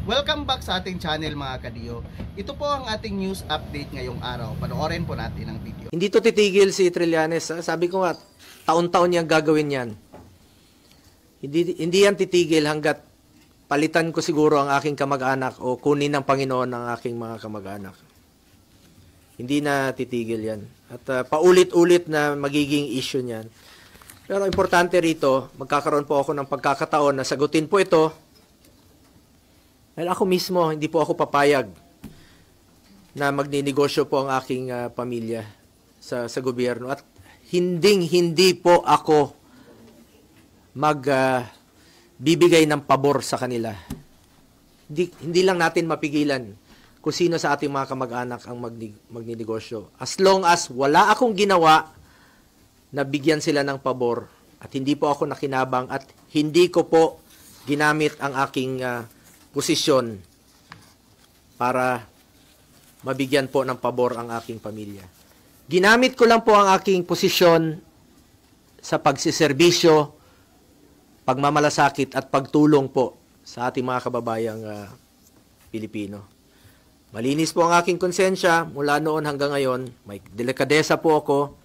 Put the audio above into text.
Welcome back sa ating channel mga kadiyo. Ito po ang ating news update ngayong araw. Panoorin po natin ang video. Hindi to titigil si Trillanes. Sabi ko nga, taon-taon niyang gagawin yan. Hindi yan titigil hanggat palitan ko siguro ang aking kamag-anak o kunin ng Panginoon ang aking mga kamag-anak. Hindi na titigil yan. At paulit-ulit na magiging issue niyan. Pero importante rito, magkakaroon po ako ng pagkakataon na sagutin po ito. Dahil ako mismo, hindi po ako papayag na magninegosyo po ang aking pamilya sa gobyerno. At hindi po ako magbibigay ng pabor sa kanila. Hindi lang natin mapigilan kung sino sa ating mga kamag-anak ang magninegosyo. As long as wala akong ginawa na bigyan sila ng pabor at hindi po ako nakinabang at hindi ko po ginamit ang aking posisyon para mabigyan po ng pabor ang aking pamilya. Ginamit ko lang po ang aking posisyon sa pagsiservisyo, pagmamalasakit at pagtulong po sa ating mga kababayang Pilipino. Malinis po ang aking konsensya mula noon hanggang ngayon. May delikadesa po ako.